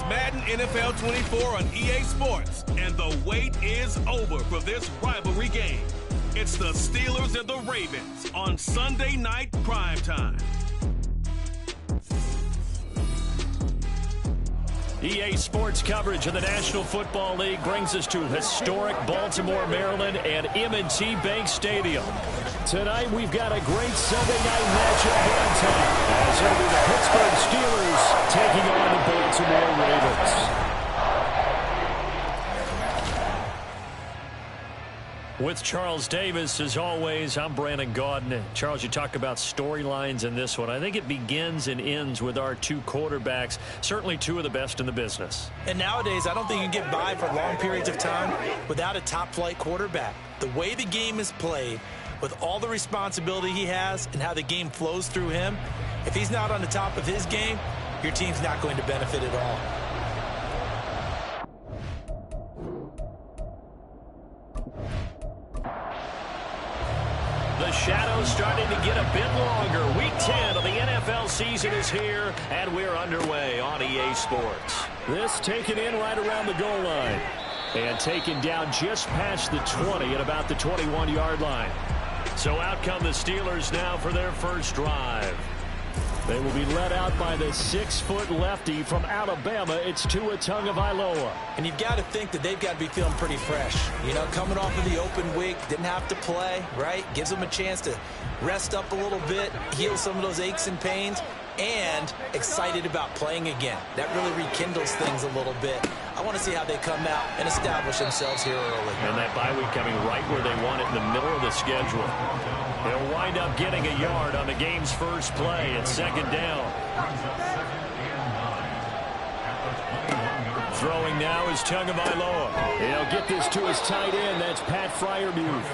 It's Madden NFL 24 on EA Sports, and the wait is over for this rivalry game. It's the Steelers and the Ravens on Sunday night primetime. EA Sports coverage of the National Football League brings us to historic Baltimore, Maryland, and M&T Bank Stadium. Tonight, we've got a great Sunday night matchup on tap, as it'll be the Pittsburgh Steelers taking on the Baltimore Ravens. With Charles Davis, as always, I'm Brandon Gaudin. Charles, you talk about storylines in this one. I think it begins and ends with our two quarterbacks, certainly two of the best in the business. And nowadays, I don't think you can get by for long periods of time without a top-flight quarterback. The way the game is played, with all the responsibility he has and how the game flows through him, if he's not on the top of his game, your team's not going to benefit at all. The shadow's starting to get a bit longer. Week 10 of the NFL season is here, and we're underway on EA Sports. This taken in right around the goal line, and taken down just past the 20 at about the 21-yard line. So out come the Steelers now for their first drive. They will be led out by the 6-foot lefty from Alabama. It's Tua Tagovailoa. And you've got to think that they've got to be feeling pretty fresh. You know, coming off of the open week, didn't have to play, right? Gives them a chance to rest up a little bit, heal some of those aches and pains, and excited about playing again. That really rekindles things a little bit. I want to see how they come out and establish themselves here early. And that bye week coming right where they want it, in the middle of the schedule. They'll wind up getting a yard on the game's first play at second down. Throwing now is Tagovailoa. He'll get this to his tight end. That's Pat Freiermuth.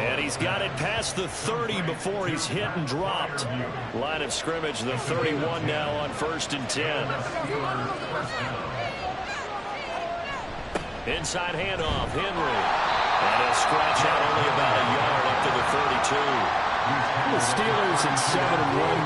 And he's got it past the 30 before he's hit and dropped. Line of scrimmage, the 31 now on 1st and 10. Inside handoff, Henry. And he'll scratch out only about a yard up to the 32. The Steelers at 7-1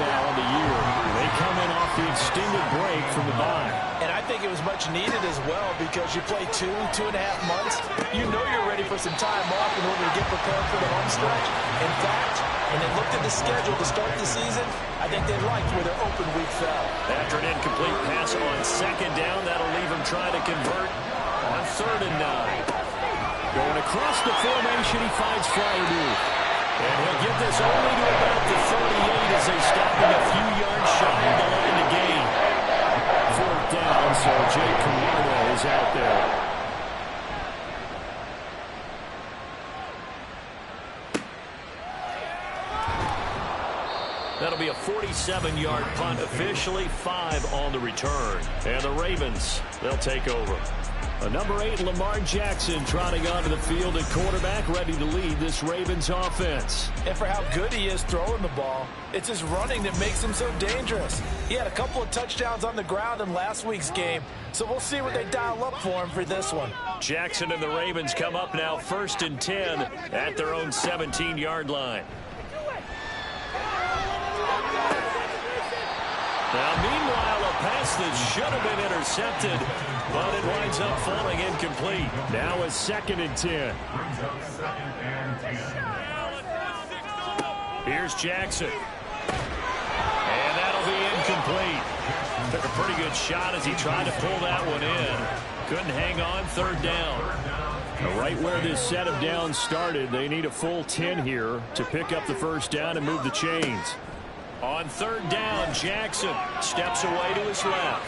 now on the year. They come in off the extended break from the bye. And I think it was much needed as well, because you play 2.5 months. You know you're ready for some time off in order to get prepared for the home stretch. In fact, when they looked at the schedule to start the season, I think they liked where their open week fell. After an incomplete pass on second down, that'll leave them trying to convert on 3rd and 9. Going across the formation, he finds Freiermuth. And he'll get this only to about the 38 as they stop him a few yards shy of the line to gain. 4th down, so Jake Camargo is out there. That'll be a 47-yard punt, officially 5 on the return. And the Ravens, they'll take over. Number 8, Lamar Jackson, trotting onto the field at quarterback, ready to lead this Ravens offense. And for how good he is throwing the ball, it's his running that makes him so dangerous. He had a couple of touchdowns on the ground in last week's game, so we'll see what they dial up for him for this one. Jackson and the Ravens come up now 1st and 10 at their own 17-yard line. Now, meanwhile, a pass that should have been intercepted, but it winds up falling incomplete. Now a 2nd and 10. Here's Jackson. And that'll be incomplete. Took a pretty good shot as he tried to pull that one in. Couldn't hang on, 3rd down. Right where this set of downs started, they need a full 10 here to pick up the first down and move the chains. On 3rd down, Jackson steps away to his left.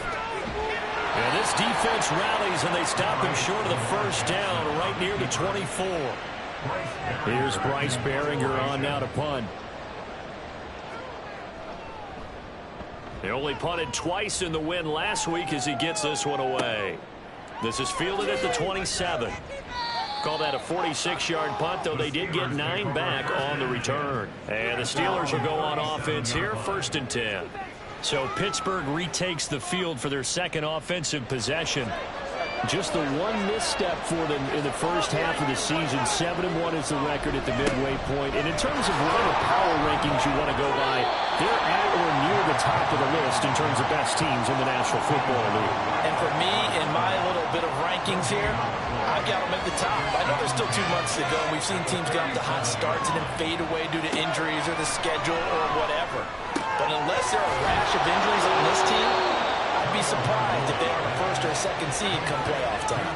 And this defense rallies, and they stop him short of the first down right near the 24. Here's Bryce Behringer on now to punt. They only punted twice in the win last week as he gets this one away. This is fielded at the 27. Call that a 46-yard punt, though they did get 9 back on the return. And the Steelers will go on offense here, 1st and 10. So Pittsburgh retakes the field for their second offensive possession. Just the one misstep for them in the first half of the season. 7-1 is the record at the midway point. And in terms of whatever power rankings you want to go by, they're at or near the top of the list in terms of best teams in the National Football League. And for me, rankings here, I've got them at the top. I know there's still 2 months to go. We've seen teams get off to hot starts and then fade away due to injuries or the schedule or whatever. But unless there are a rash of injuries on this team, I'd be surprised if they are the first or second seed come playoff time.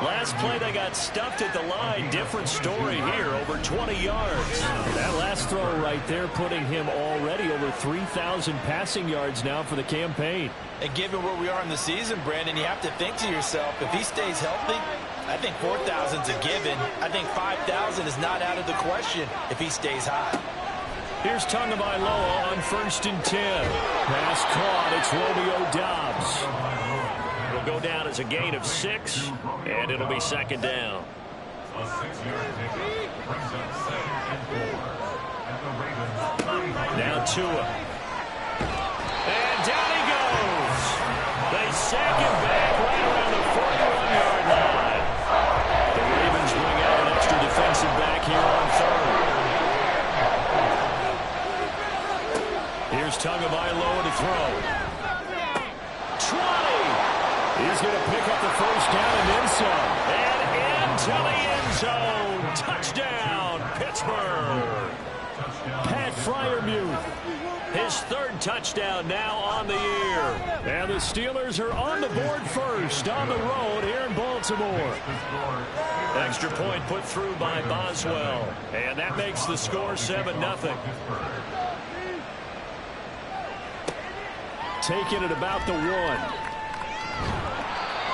Last play, they got stuffed at the line. Different story here, over 20 yards. That last throw right there putting him already over 3,000 passing yards now for the campaign. And given where we are in the season, Brandon, you have to think to yourself, if he stays healthy, I think 4,000 is a given. I think 5,000 is not out of the question if he stays high. Here's Tagovailoa on 1st and 10. Pass caught. It's Romeo Doubs. It'll go down as a gain of 6, and it'll be 2nd down. Now Tua. And down he goes. They sack him back right around the 41-yard line. The Ravens bring out an extra defensive back here on 3rd. Here's Tagovailoa to throw. 20. He's going to pick up the 1st down and then some. And into the end zone. Touchdown, Pittsburgh. Pat Freiermuth, his 3rd touchdown now on the year. And the Steelers are on the board first on the road here in Baltimore. Extra point put through by Boswell. And that makes the score 7-0. Taking it about the 1.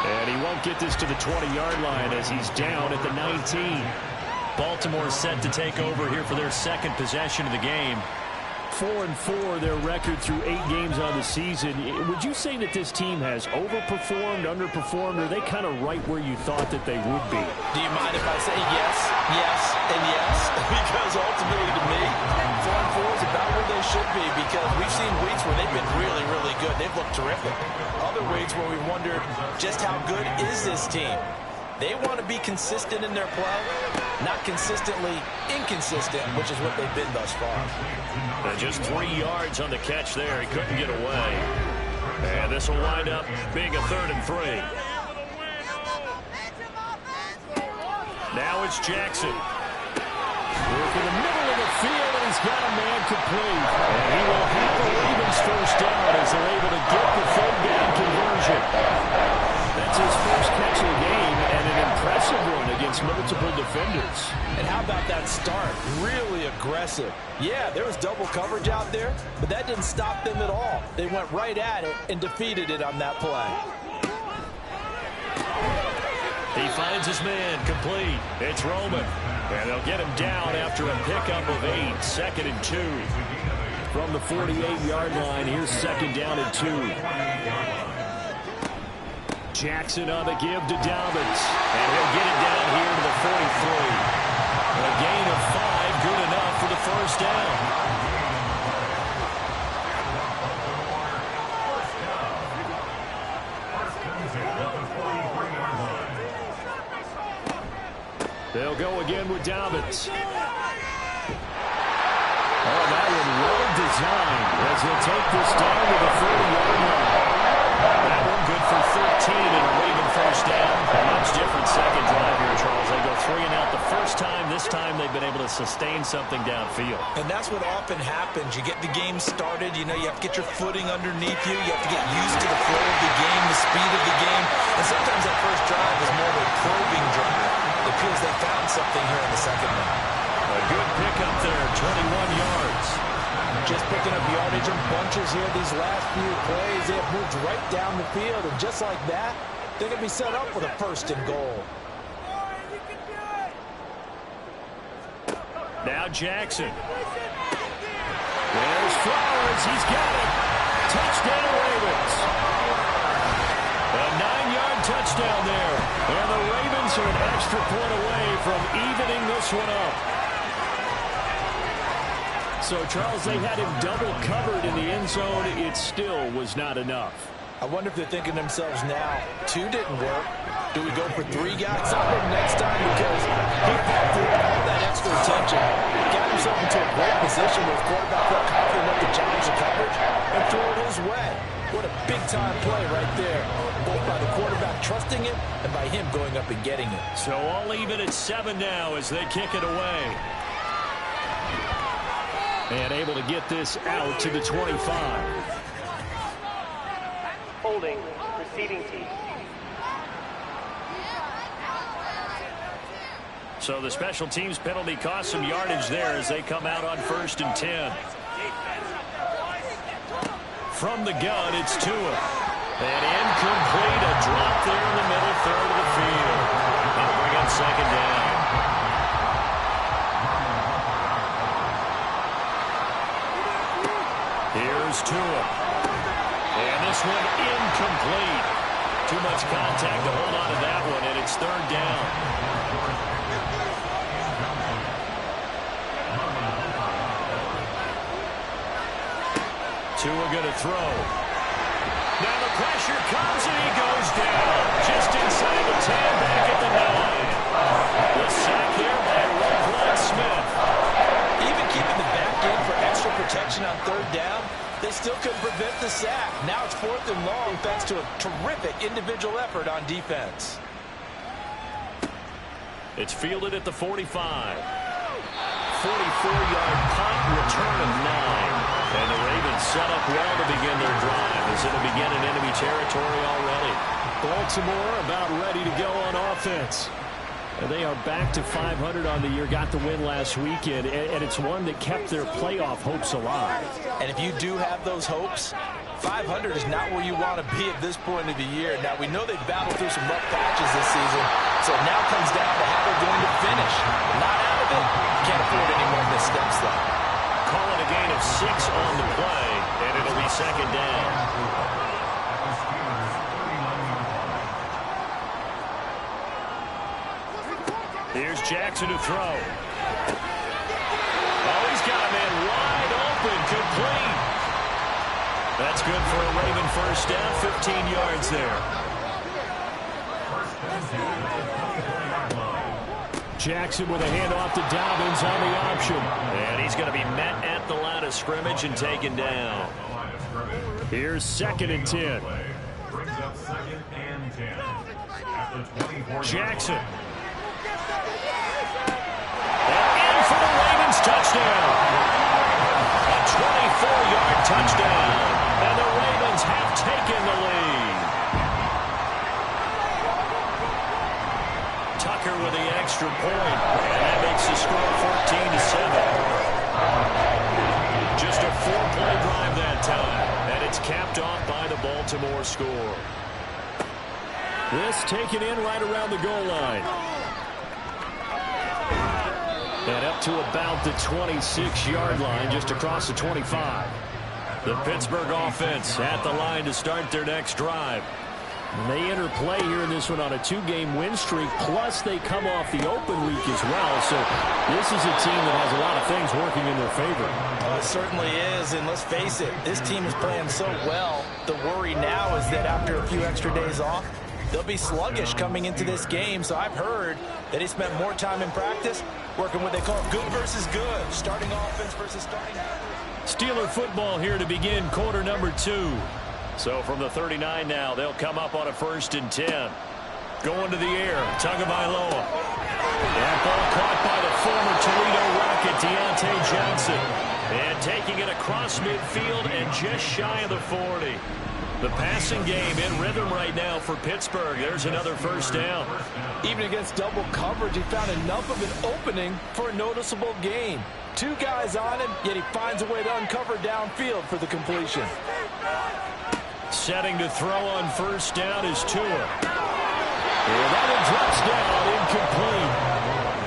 And he won't get this to the 20-yard line as he's down at the 19. Baltimore set to take over here for their 2nd possession of the game. 4-4 their record through 8 games on the season. Would you say that this team has overperformed, underperformed, or are they kind of right where you thought that they would be? Do you mind if I say yes, yes, and yes? Because ultimately to me, 4-4 is about where they should be, because we've seen weeks where they've been really, really good. They've looked terrific. Other weeks where we wondered just how good is this team? They want to be consistent in their play, not consistently inconsistent, which is what they've been thus far. And just 3 yards on the catch there. He couldn't get away. And this will wind up being a 3rd and 3. Now it's Jackson. Look in the middle of the field, and he's got a man complete. And he will have the Ravens 1st down as they're able to get the 3rd down conversion. That's his 1st catch of the game, and an impressive one against multiple defenders. And how about that start? Really aggressive. Yeah, there was double coverage out there, but that didn't stop them at all. They went right at it and defeated it on that play. He finds his man complete. It's Roman. And they'll get him down after a pickup of 8. 2nd and 2. From the 48-yard line, here's 2nd down and 2. Jackson on the give to Dobbins. And he'll get it down here to the 43. A gain of 5, good enough for the 1st down. They'll go again with Dobbins. Oh, that one well designed as he'll take this down to the 40-yard line. That one good for 13 and a Raven 1st down. A much different 2nd drive here, Charles. They go 3 and out the 1st time. This time they've been able to sustain something downfield. And that's what often happens. You get the game started. You know, you have to get your footing underneath you. You have to get used to the flow of the game, the speed of the game. And sometimes that 1st drive is more of a probing drive. It appears they found something here in the 2nd one. A good pickup there, 21 yards. Just picking up yardage in bunches here these last few plays. They have moved right down the field, and just like that, they're going to be set up for the 1st and goal. Now Jackson. There's Flowers. He's got it. Touchdown, Ravens. A 9-yard touchdown there. And the Ravens are an extra point away from evening this one up. So, Charles, they had him double covered in the end zone. It still was not enough. I wonder if they're thinking to themselves now, 2 didn't work. Do we go for 3 guys on him next time? Because he fought through all that extra attention, got himself into a great position where his quarterback felt confident enough to challenge the coverage and threw it his way. What a big-time play right there, both by the quarterback trusting it and by him going up and getting it. So all even at 7 now as they kick it away. And able to get this out to the 25. Holding, receiving team. So the special teams penalty cost some yardage there as they come out on 1st and 10. From the gun, it's Tua. And incomplete, a drop there in the middle third of the field. That'll bring up 2nd down. Here's Tua. And this one incomplete. Too much contact to hold on to that one, and it's 3rd down. Tua going to throw. Now the pressure comes and he goes down. Just inside the 10, back at the 9. The sack here by Roquan Smith. Even keeping the back in for extra protection on 3rd down, they still couldn't prevent the sack. Now it's 4th and long thanks to a terrific individual effort on defense. It's fielded at the 45. 44-yard punt, return of 9. And the Ravens set up well to begin their drive as it'll begin in enemy territory already. Baltimore about ready to go on offense. And they are back to 500 on the year, got the win last weekend, and it's one that kept their playoff hopes alive. And if you do have those hopes, 500 is not where you want to be at this point of the year. Now, we know they've battled through some rough patches this season, so it now comes down to how they're going to finish. Not out of it. Can't afford any more missteps, though. Call it a gain of 6 on the play, and it'll be 2nd down. Here's Jackson to throw. Oh, he's got a man wide open, complete. That's good for a Raven 1st down, 15 yards there. Jackson with a handoff to Dobbins on the option. And he's going to be met at the line of scrimmage and taken down. Here's 2nd and 10. Jackson. And in for the Ravens touchdown. A 24-yard touchdown. And the Ravens have taken the lead. Tucker with the extra point, and that makes the score 14-7. Just a 4-play drive that time, and it's capped off by the Baltimore score. This taken in right around the goal line. And up to about the 26-yard line, just across the 25. The Pittsburgh offense at the line to start their next drive. And they enter play here in this one on a 2-game win streak, plus they come off the open week as well. So this is a team that has a lot of things working in their favor. It certainly is, and let's face it, this team is playing so well. The worry now is that after a few extra days off, they'll be sluggish coming into this game. So I've heard that he spent more time in practice working what they call good versus good, starting offense versus starting defense. Steeler football here to begin quarter number 2. So from the 39 now, they'll come up on a 1st and 10. Going to the air, Tagovailoa. That ball caught by the former Toledo Rocket, Deontay Johnson. And taking it across midfield and just shy of the 40. The passing game in rhythm right now for Pittsburgh. There's another 1st down. Even against double coverage, he found enough of an opening for a noticeable gain. 2 guys on him, yet he finds a way to uncover downfield for the completion. Setting to throw on 1st down is Tua. Another touchdown, incomplete.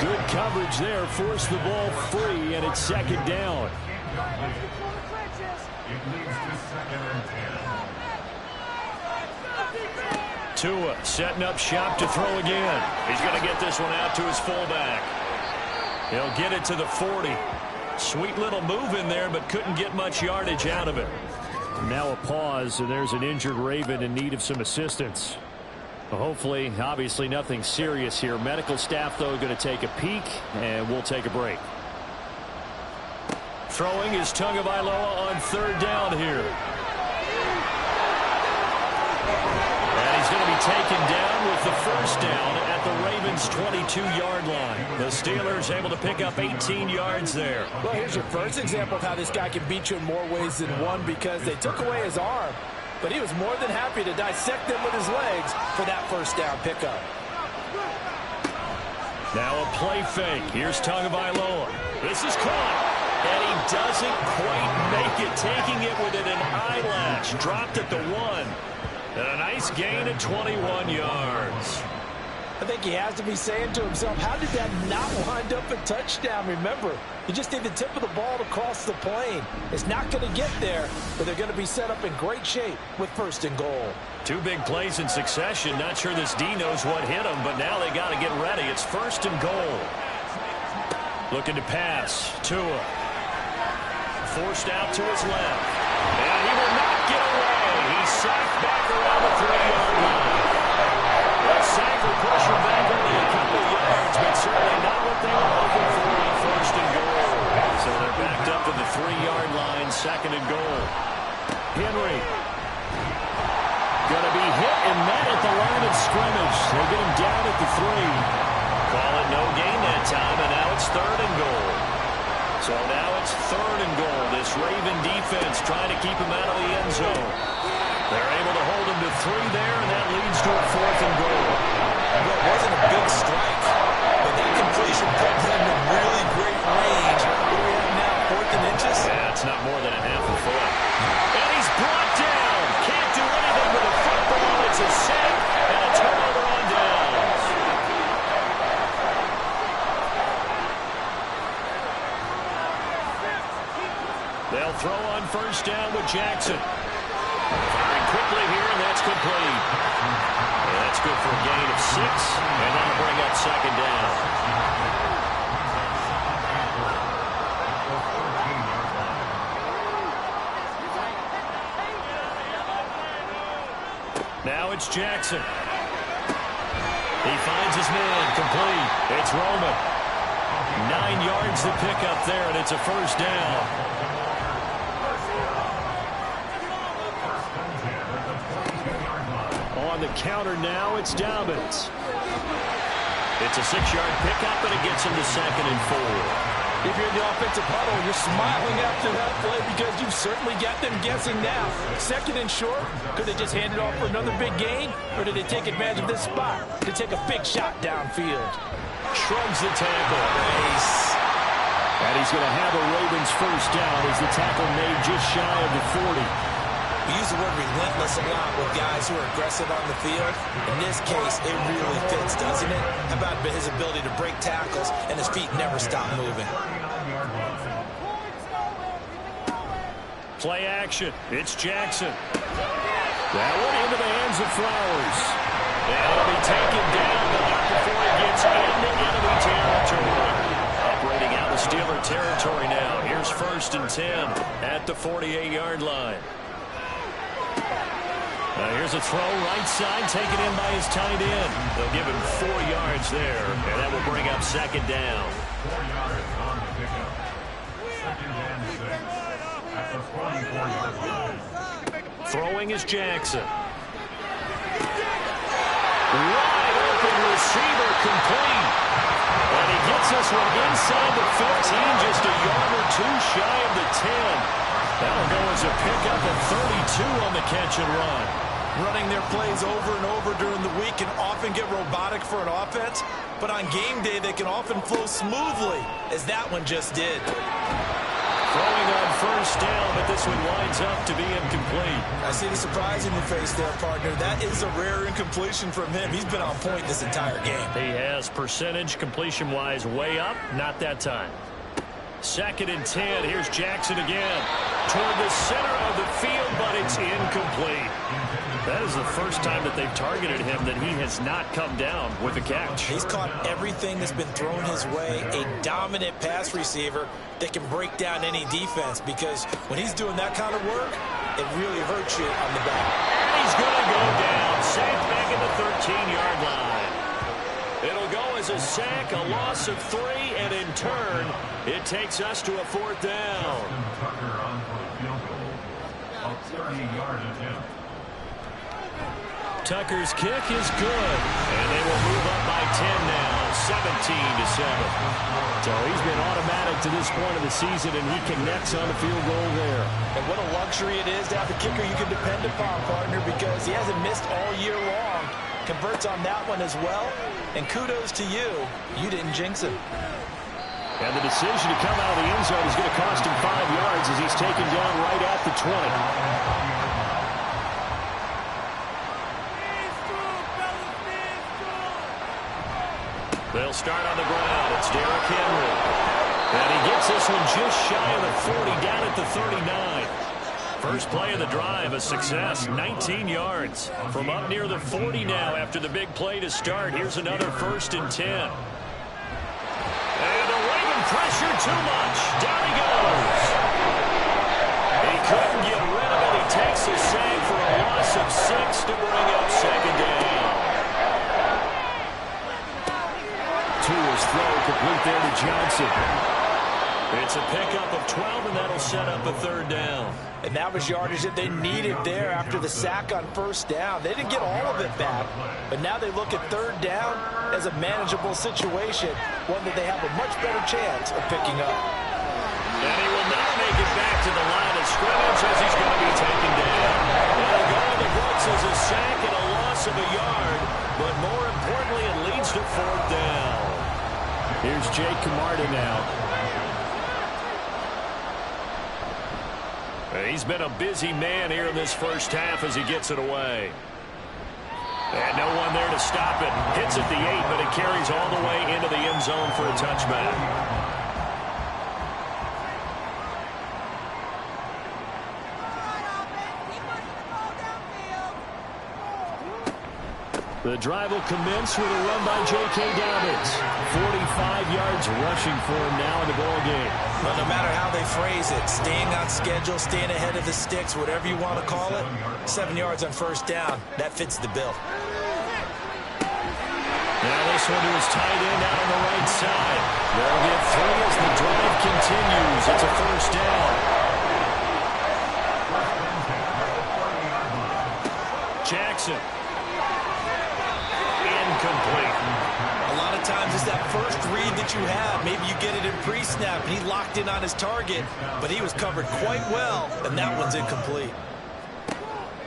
Good coverage there, forced the ball free, and it's 2nd down. Tua setting up shop to throw again. He's going to get this one out to his fullback. He'll get it to the 40. Sweet little move in there, but couldn't get much yardage out of it. Now a pause, and there's an injured Raven in need of some assistance. Hopefully, obviously nothing serious here. Medical staff, though, going to take a peek, and we'll take a break. Throwing is Tagovailoa on 3rd down here. taken down with the first down at the Ravens' 22-yard line. The Steelers able to pick up 18 yards there. Well, here's your first example of how this guy can beat you in more ways than one, because they took away his arm, but he was more than happy to dissect them with his legs for that first down pickup. Now a play fake. Here's Tagovailoa. This is caught. And he doesn't quite make it, taking it within an eyelash. Dropped at the 1. And a nice gain at 21 yards. I think he has to be saying to himself, how did that not wind up a touchdown? Remember, you just need the tip of the ball to cross the plane. It's not going to get there, but they're going to be set up in great shape with first and goal. 2 big plays in succession. Not sure this D knows what hit him, but now they got to get ready. It's first and goal. Looking to pass. Tua. Forced out to his left. And he will not get away. He's sacked back around the 3-yard line. The sack will push him back only a couple yards, but certainly not what they were hoping for on first and goal. So they're backed up to the 3-yard line, second and goal. Henry. Going to be hit and met at the line of scrimmage. They get him down at the 3. Call it no gain that time, and now it's third and goal. So now it's third and goal. This Raven defense trying to keep him out of the end zone. They're able to hold him to 3 there, and that leads to a fourth and goal. Well, it wasn't a big strike, but that completion put them in really great range. What do we have now, 4th and inches? Yeah, it's not more than a half a foot. And he's brought down. Can't do anything with a football. It's a sack and a turnover on downs. They'll throw on first down with Jackson. Firing quickly here, and that's complete. And that's good for a gain of 6, and that'll bring up second down. Now it's Jackson. He finds his man, complete. It's Roman. 9 yards to pick up there, and it's a first down. On the counter now, it's Dobbins. It's a 6-yard pickup, and it gets him to second and 4. If you're in the offensive huddle, you're smiling after that play because you've certainly got them guessing now. Second and short, could they just hand it off for another big gain, or did they take advantage of this spot to take a big shot downfield? Shrugs the tackle. Nice. And he's going to have a Ravens first down as the tackle made just shy of the 40. We use the word relentless a lot with guys who are aggressive on the field. In this case, it really fits, doesn't it? How about his ability to break tackles and his feet never stop moving? Play action. It's Jackson. That one into the hands of Flowers. That'll be taken down, but not before he gets into enemy territory. Operating out of Steeler territory now. Here's first and 10 at the 48-yard line. Here's a throw right side, taken in by his tight end. They'll give him 4 yards there, and that will bring up second down. 4 yards on the pickup. Second and 6 at the 44-yard line. Throwing is Jackson. Wide open receiver, complete. And he gets this one inside the 15, just a yard or 2 shy of the 10. That'll go as a pickup at 32 on the catch and run. Running their plays over and over during the week can often get robotic for an offense, but on game day they can often flow smoothly, as that one just did. Throwing on first down, but this one winds up to be incomplete. I see the surprise in your face there, partner. That is a rare incompletion from him. He's been on point this entire game. He has percentage completion-wise way up, not that time. Second and 10. Here's Jackson again. Toward the center of the field, but it's incomplete. That is the first time that they've targeted him that he has not come down with a catch. He's caught everything that's been thrown his way. A dominant pass receiver that can break down any defense, because when he's doing that kind of work, it really hurts you on the back. And he's going to go down. Sacked back at the 13-yard line. It'll go as a sack, a loss of 3, and in turn, it takes us to a 4th down. Tucker on for a field goal. A 30-yard attempt. Tucker's kick is good. And they will move up by 10 now, 17-7. So he's been automatic to this point of the season, and he connects on the field goal there. And what a luxury it is to have a kicker you can depend upon, partner, because he hasn't missed all year long. Converts on that one as well. And kudos to you. You didn't jinx him. And the decision to come out of the end zone is going to cost him 5 yards as he's taken down right at the 20. They'll start on the ground. It's Derrick Henry. And he gets this one just shy of the 40, down at the 39. First play of the drive, a success, 19 yards. From up near the 40 now after the big play to start. Here's another 1st and 10. And the Raven pressure too much. Down he goes. He couldn't get rid of it. He takes a sack for a loss of 6 to bring up 2nd down. Tua's throw complete there to Johnson. It's a pickup of 12, and that'll set up a 3rd down. And that was yardage that they needed there after the sack on 1st down. They didn't get all of it back, but now they look at 3rd down as a manageable situation, one that they have a much better chance of picking up. And he will not make it back to the line of scrimmage as he's going to be taken down. It'll go in the books as a sack and a loss of a yard, but more importantly, it leads to 4th down. Here's Jake Camarda now. He's been a busy man here in this first half as he gets it away. And no one there to stop it. Hits at the 8, but it carries all the way into the end zone for a touchback. The drive will commence with a run by J.K. Dobbins. 45 yards rushing for him now in the ball game. Well, no matter how they phrase it, staying on schedule, staying ahead of the sticks, whatever you want to call it, 7 yards on 1st down, that fits the bill. Now this one to his tight end out on the right side. They'll get 3 as the drive continues. It's a 1st down. Jackson. Incomplete. A lot of times it's that first read that you have. Maybe you get it in pre-snap, and he locked in on his target, but he was covered quite well, and that one's incomplete.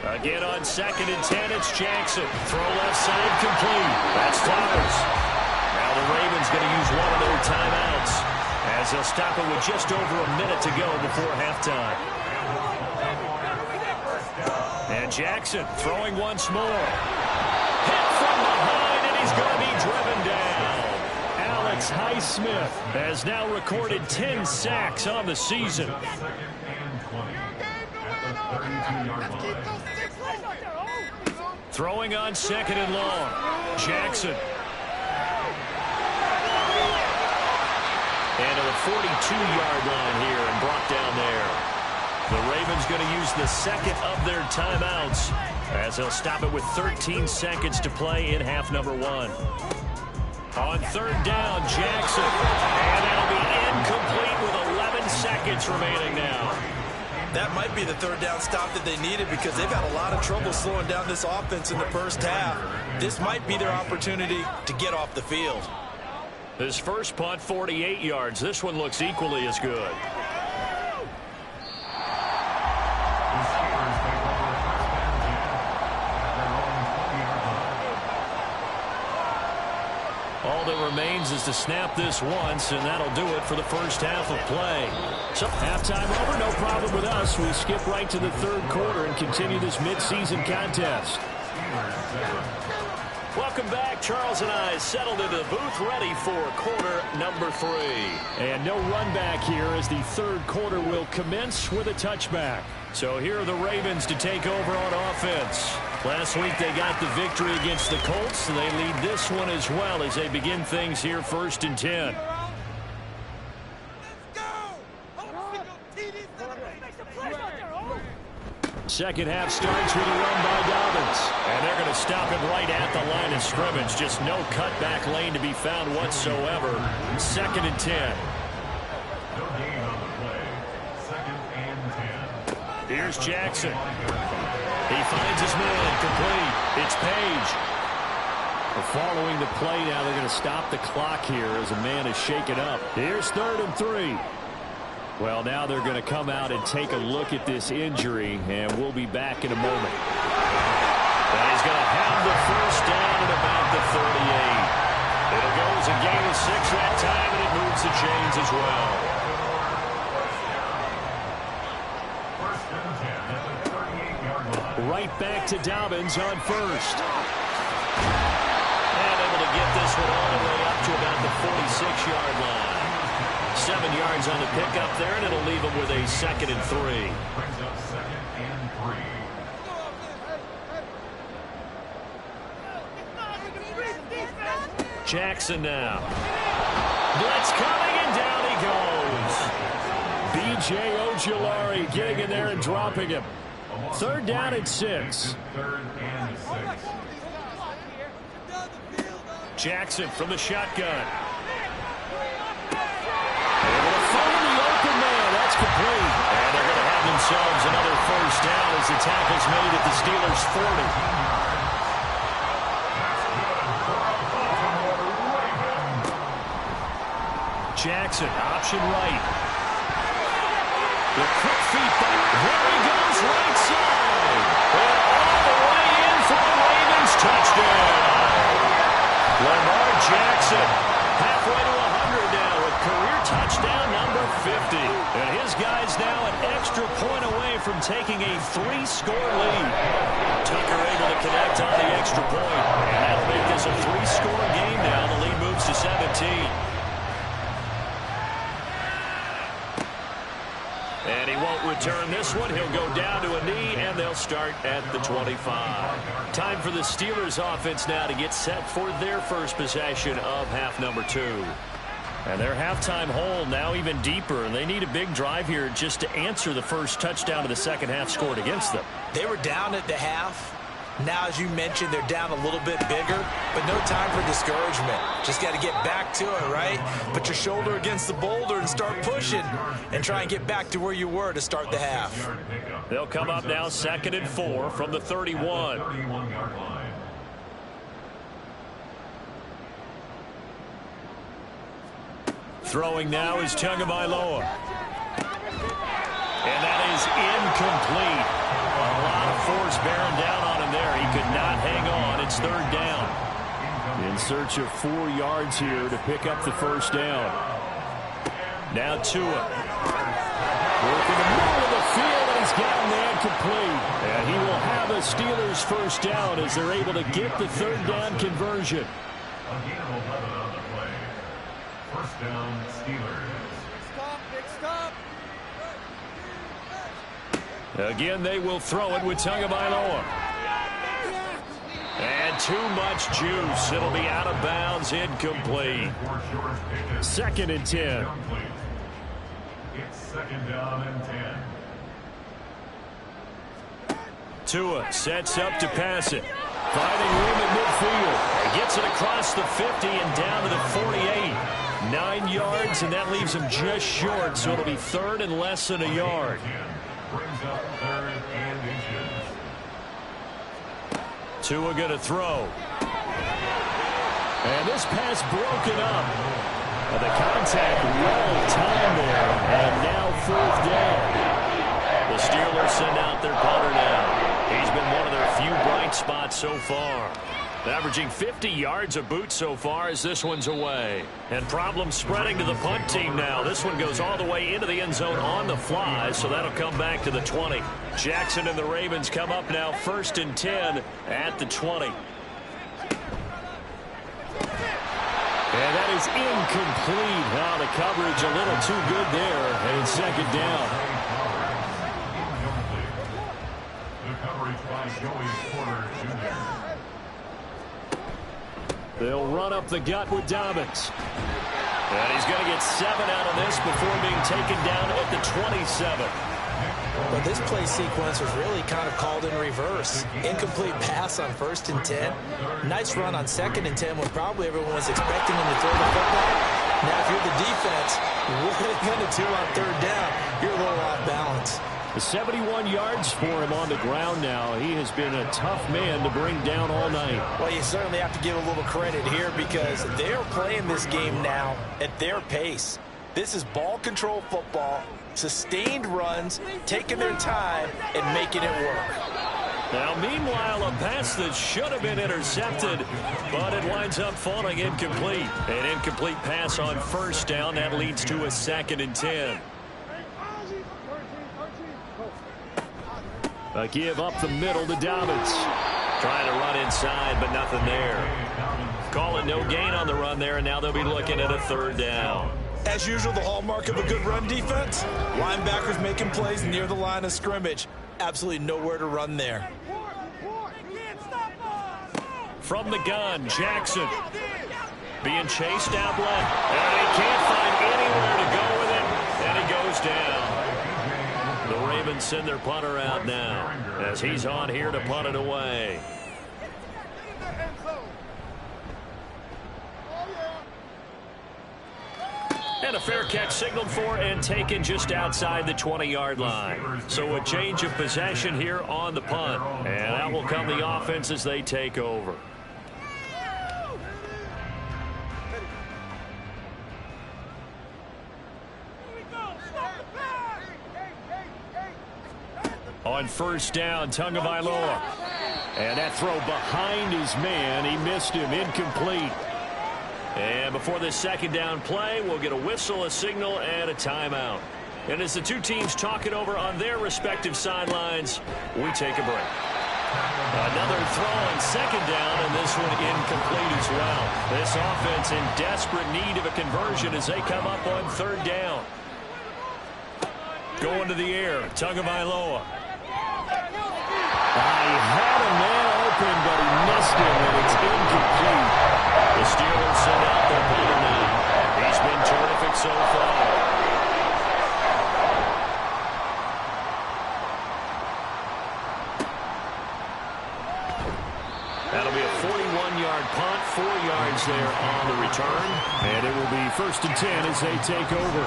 Again on 2nd and 10, it's Jackson. Throw left side complete. That's Flowers. Now the Ravens going to use one of their timeouts as they'll stop it with just over a minute to go before halftime. And Jackson throwing once more. Hit from behind, and he's going to be driven down. Alex Highsmith has now recorded 10 sacks on the season. Throwing on 2nd and long. Jackson. And to the 42-yard line here and brought down there. The Ravens going to use the 2nd of their timeouts as they'll stop it with 13 seconds to play in half number 1. On 3rd down, Jackson. And that'll be incomplete with 11 seconds remaining now. That might be the 3rd down stop that they needed because they've got a lot of trouble slowing down this offense in the first half. This might be their opportunity to get off the field. His first punt, 48 yards. This one looks equally as good. All that remains is to snap this once, and that'll do it for the first half of play. So halftime over, no problem with us. We skip right to the 3rd quarter and continue this midseason contest. Welcome back. Charles and I settled into the booth ready for quarter number 3. And no run back here as the 3rd quarter will commence with a touchback. So here are the Ravens to take over on offense. Last week they got the victory against the Colts, and they lead this one as well as they begin things here 1st and 10. Second half starts with a run by Dobbins. And they're going to stop it right at the line of scrimmage. Just no cutback lane to be found whatsoever. 2nd and 10. Here's Jackson. He finds his man, complete. It's Page. Following the play now, they're going to stop the clock here as a man is shaken up. Here's 3rd and 3. Well, now they're going to come out and take a look at this injury, and we'll be back in a moment. And he's going to have the first down at about the 38. It'll go as a gain of 6 that time, and it moves the chains as well. First and 10 at the 38-yard line. Right back to Dobbins on first. And able to get this one all the way up to about the 46-yard line. 7 yards on the pickup there, and it'll leave him with a 2nd and 3. Brings up 2nd and 3. Jackson now. Blitz coming, and down he goes. B.J. Ojulari getting in there and dropping him. 3rd down and 6. 3rd and 6. Jackson from the shotgun. That's complete. And they're going to have themselves another first down as the tackle's made at the Steelers' 40. Jackson, option right. The quick feet back. There he goes, right side. And all the way in for the Ravens touchdown. Lamar Jackson, halfway to 100 now with career touchdown number 50. And his guys now an extra point away from taking a 3-score lead. Tucker able to connect on the extra point. And that'll make this a 3-score game now. The lead moves to 17. And he won't return this one. He'll go down to a knee, and they'll start at the 25. Time for the Steelers offense now to get set for their first possession of half number 2. And their halftime hole now even deeper, and they need a big drive here just to answer the first touchdown of the second half scored against them. They were down at the half. Now, as you mentioned, they're down a little bit bigger, but no time for discouragement. Just got to get back to it, right? Put your shoulder against the boulder and start pushing and try and get back to where you were to start the half. They'll come up now 2nd and 4 from the 31. 31-yard line. Throwing now is Tagovailoa. And that is incomplete. A lot of force bearing down on him there. He could not hang on. It's 3rd down. In search of 4 yards here to pick up the first down. Now Tua. Working the middle of the field, and he's gotten the incomplete. And he will have a Steelers first down as they're able to get the 3rd down conversion. Again, 11 on the play. First down, Steelers. Again, they will throw it with Tagovailoa. And too much juice. It'll be out of bounds, incomplete. 2nd and 10. It's 2nd down and 10. Tua sets up to pass it. Finding room at midfield. He gets it across the 50 and down to the 48. 9 yards, and that leaves him just short, so it'll be 3rd and less than a yard. Brings up 3rd and inches. Tua going to throw. And this pass broken up. The contact well timed there, and now 4th down. The Steelers send out their punter now. He's been one of their few bright spots so far. Averaging 50 yards a boot so far as this one's away. And problems spreading to the punt team now. This one goes all the way into the end zone on the fly, so that'll come back to the 20. Jackson and the Ravens come up now 1st and 10 at the 20. And that is incomplete. Now the coverage a little too good there, and it's 2nd down. The coverage by Joey Porter Jr. They'll run up the gut with Dobbins. And he's going to get 7 out of this before being taken down at the 27. But this play sequence was really kind of called in reverse. Incomplete pass on 1st and 10. Nice run on 2nd and 10 when probably everyone was expecting him to throw the football. Now, if you're the defense, what are they going to do on third down? You're a little off balance. 71 yards for him on the ground now. He has been a tough man to bring down all night. Well, you certainly have to give a little credit here because they're playing this game now at their pace. This is ball control football, sustained runs, taking their time, and making it work. Now, meanwhile, a pass that should have been intercepted, but it winds up falling incomplete. An incomplete pass on first down. That leads to a 2nd and 10. A give up the middle to Dobbins. Trying to run inside, but nothing there. Call it no gain on the run there, and now they'll be looking at a 3rd down. As usual, the hallmark of a good run defense, linebackers making plays near the line of scrimmage. Absolutely nowhere to run there. From the gun, Jackson being chased out left, and he can't find anywhere to go with it, and he goes down. The Ravens send their punter out now as he's on here to punt it away. And a fair catch signaled for and taken just outside the 20-yard line. So a change of possession here on the punt. And out will come the offense as they take over. On first down, Tagovailoa. And that throw behind his man. He missed him. Incomplete. And before this 2nd down play, we'll get a whistle, a signal, and a timeout. And as the two teams talk it over on their respective sidelines, we take a break. Another throw on 2nd down, and this one incomplete as well. This offense in desperate need of a conversion as they come up on 3rd down. Going to the air, Tagovailoa. He had a man open, but he missed him, and it's incomplete. The Steelers send out their punter now. He's been terrific so far. That'll be a 41-yard punt, 4 yards there on the return. And it will be 1st and 10 as they take over.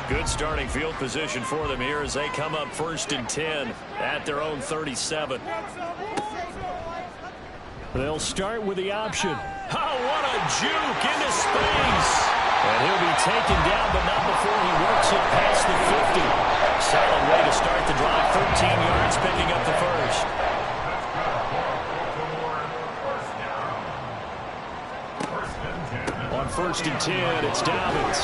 Good starting field position for them here as they come up 1st and 10 at their own 37. They'll start with the option. Oh, what a juke into space. And he'll be taken down, but not before he works it past the 50. Solid way to start the drive. 13 yards, picking up the first. On 1st and 10, it's Dobbins.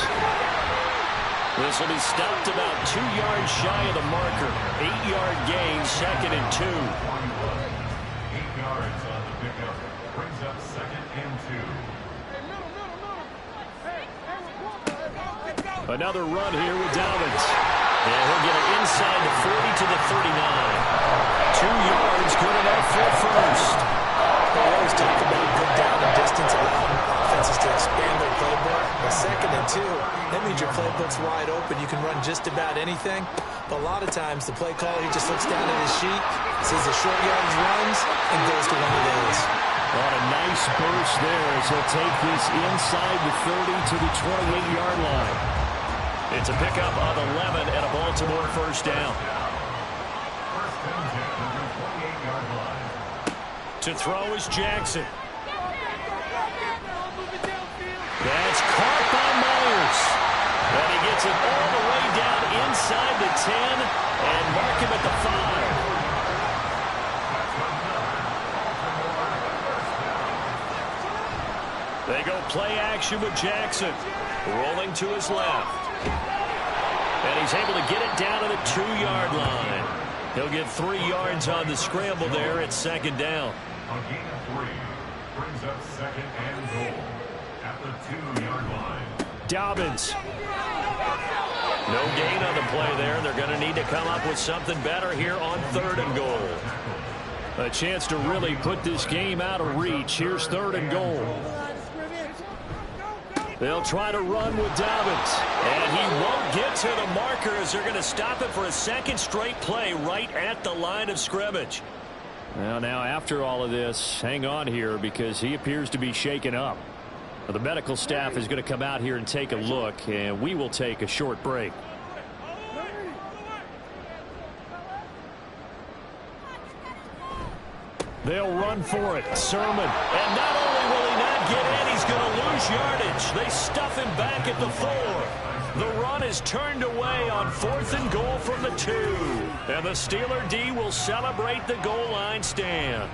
This will be stopped about 2 yards shy of the marker. 8-yard gain, 2nd and 2. 8 yards on the pickup. Brings up 2nd and 2. Another run here with Dobbins. And he'll get it inside the 40 to the 39. 2 yards, good enough for first. They always talk about good down and distance, allowing offenses to expand their playbook. A 2nd and 2, that means your playbook's wide open. You can run just about anything. But a lot of times, the play caller, he just looks down at his sheet, sees the short yardage runs, and goes to one of those. What a nice burst there as he'll take this inside the 30 to the 28-yard line. It's a pickup of 11 and a Baltimore 1st down. To throw is Jackson. That's caught by Myers. And he gets it all the way down inside the 10 and mark him at the 5. They go play action with Jackson. Rolling to his left. And he's able to get it down to the 2-yard line. He'll get 3 yards on the scramble there at 2nd down. A gain of 3 brings up 2nd and goal at the 2-yard line. Dobbins. No gain on the play there. They're going to need to come up with something better here on 3rd and goal. A chance to really put this game out of reach. Here's 3rd and goal. They'll try to run with Dobbins. And he won't get to the marker as they're going to stop it for a 2nd straight play right at the line of scrimmage. Well, now after all of this, hang on here because he appears to be shaken up. The medical staff is going to come out here and take a look, and we will take a short break. They'll run for it. Sermon. And not only will he not get in, he's going to lose yardage. They stuff him back at the 4. The run is turned away on 4th and goal from the 2. And the Steeler D will celebrate the goal line stand.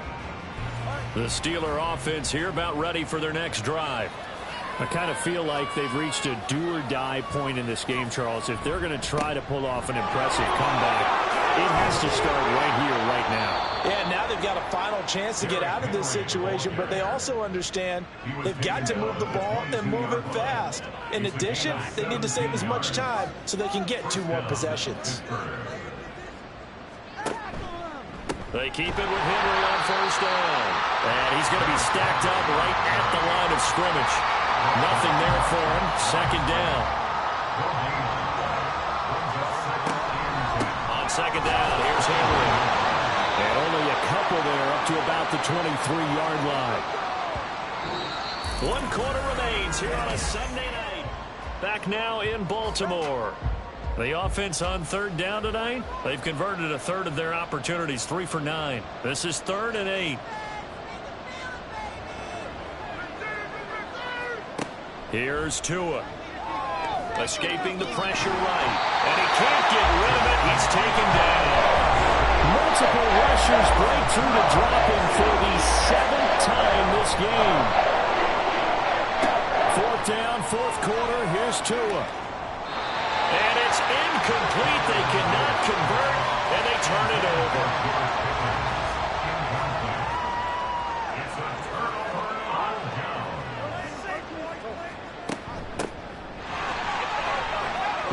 The Steeler offense here about ready for their next drive. I kind of feel like they've reached a do-or-die point in this game, Charles. If they're going to try to pull off an impressive comeback, it has to start right here, right now. Yeah, now they've got a final chance to get out of this situation, but they also understand they've got to move the ball and move it fast. In addition, they need to save as much time so they can get 2 more possessions. They keep it with Henry on 1st down. And he's going to be stacked up right at the line of scrimmage. Nothing there for him. 2nd down. On 2nd down, here's Henry. And only a couple there up to about the 23-yard line. 1 quarter remains here on a Sunday night. Back now in Baltimore. The offense on 3rd down tonight, they've converted a third of their opportunities, 3 for 9. This is 3rd and 8. Here's Tua. Escaping the pressure right. And he can't get rid of it. He's taken down. Multiple rushers break through to drop him for the 7th time this game. 4th down, 4th quarter. Here's Tua. And it's incomplete. They cannot convert, and they turn it over.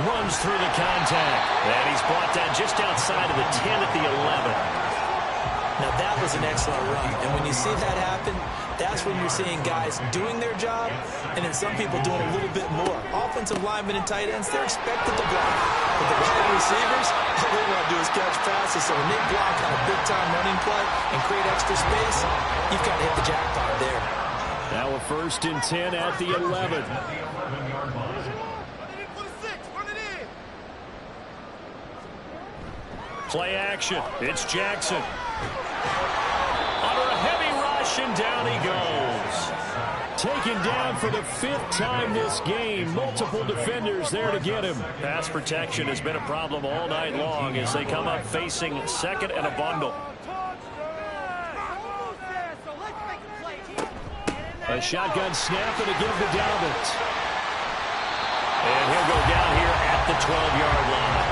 Runs through the contact. And he's brought down just outside of the 10 at the 11. Now that was an excellent run, and when you see that happen, that's when you're seeing guys doing their job, and then some people doing a little bit more. Offensive linemen and tight ends, they're expected to block. But the wide receivers, all they want to do is catch passes, so when they block on a big-time running play and create extra space, you've got to hit the jackpot there. Now a 1st and 10 at the 11. Play action. It's Jackson. Under a heavy rush, and down he goes. Taken down for the 5th time this game. Multiple defenders there to get him. Pass protection has been a problem all night long as they come up facing 2nd and a bundle. A shotgun snap and a give to Dalvin. And he'll go down here at the 12-yard line.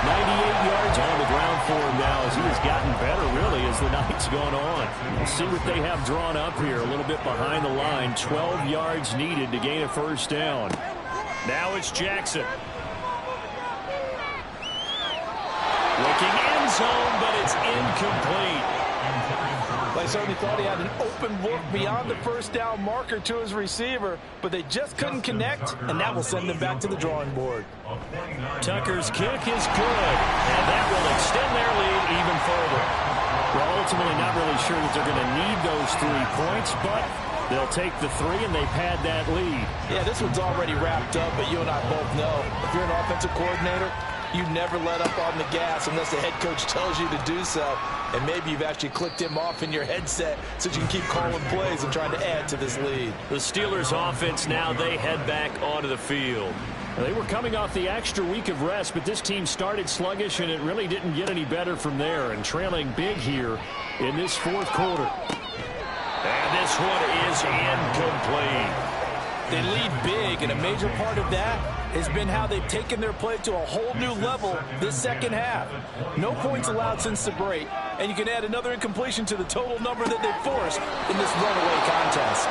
98 yards on the ground for him now as he has gotten better, really, as the night's gone on. We'll see what they have drawn up here. A little bit behind the line. 12 yards needed to gain a 1st down. Now it's Jackson. Looking end zone, but it's incomplete. They certainly thought he had an open look beyond the 1st down marker to his receiver, but they just couldn't connect, and that will send them back to the drawing board. Tucker's kick is good, and that will extend their lead even further. Well, ultimately not really sure that they're going to need those 3 points, but they'll take the 3, and they've had that lead. Yeah, this one's already wrapped up, but you and I both know if you're an offensive coordinator, you never let up on the gas unless the head coach tells you to do so. And maybe you've actually clicked him off in your headset so you can keep calling plays and trying to add to this lead. The Steelers offense now, they head back onto the field. They were coming off the extra week of rest, but this team started sluggish, and it really didn't get any better from there. And trailing big here in this 4th quarter. And this one is incomplete. They lead big, and a major part of that has been how they've taken their play to a whole new level this 2nd half. No points allowed since the break, and you can add another incompletion to the total number that they've forced in this runaway contest.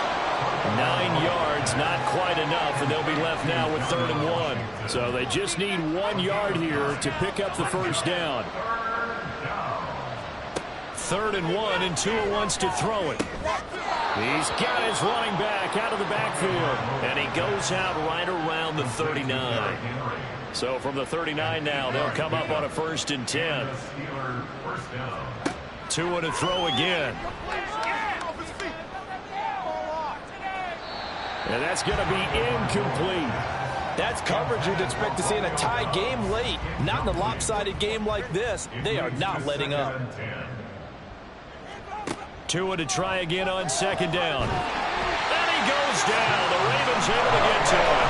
9 yards, not quite enough, and they'll be left now with 3rd and 1. So they just need 1 yard here to pick up the 1st down. 3rd and 1, and Tua wants to throw it. He's got his running back out of the backfield. And he goes out right around the 39. So from the 39 now, they'll come up on a 1st and 10. Tua to throw again. And that's going to be incomplete. That's coverage you'd expect to see in a tie game late. Not in a lopsided game like this. They are not letting up. Tua to try again on second down. And he goes down. The Ravens able to get to him.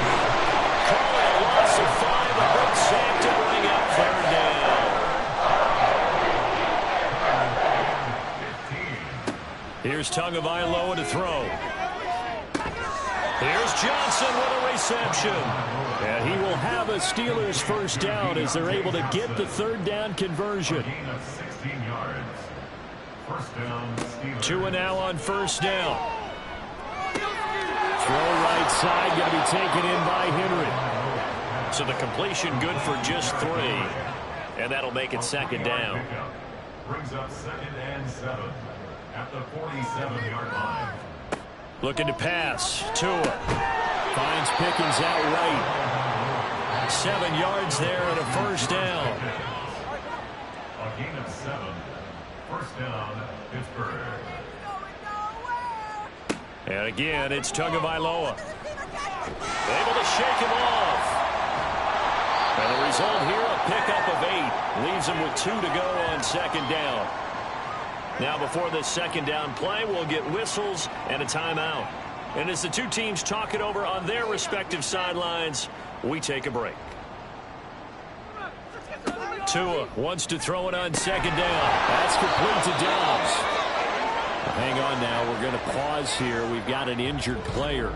Calling a loss of 5. A big sack to bring up third down. Here's Tagovailoa to throw. Here's Johnson with a reception. And he will have a Steelers first down as they're able to get the third down conversion. Tua now on first down. Throw right side, going to be taken in by Henry. So the completion good for just 3. And that'll make it second down. Brings up 2nd and 7 at the 47-yard line. Looking to pass. Tua finds Pickens out right. 7 yards there and a first down. A gain of 7. First down, Pittsburgh. And again, it's Tagovailoa. Able to shake him off. And the result here, a pickup of 8. Leaves him with 2 to go on second down. Now before this second down play, we'll get whistles and a timeout. And as the two teams talk it over on their respective sidelines, we take a break. Tua wants to throw it on second down. That's complete to Dobbs. Hang on now. We're going to pause here. We've got an injured player.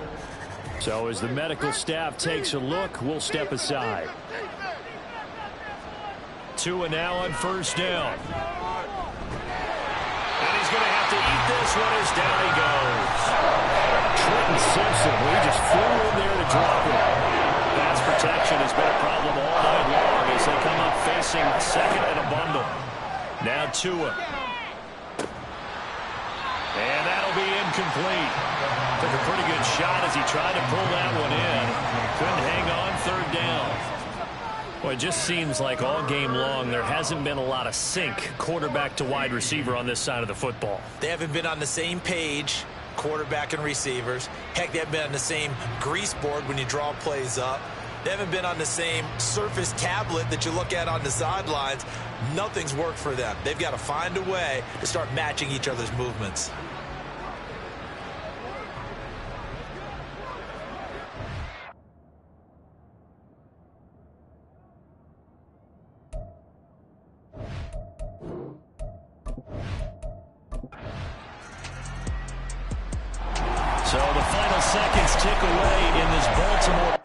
So as the medical staff takes a look, we'll step aside. Tua now on first down. And he's going to have to eat this one as down he goes. Trenton Simpson, he just flew in there to drop it. Pass protection has been a problem all night long as they come up facing second and a bundle. Now Tua. And that'll be incomplete. Took a pretty good shot as he tried to pull that one in. Couldn't hang on third down. Well, it just seems like all game long there hasn't been a lot of sync quarterback to wide receiver on this side of the football. They haven't been on the same page, quarterback and receivers. Heck, they haven't been on the same grease board when you draw plays up. They haven't been on the same Surface tablet that you look at on the sidelines. Nothing's worked for them. They've got to find a way to start matching each other's movements. So the final seconds tick away in this Baltimore.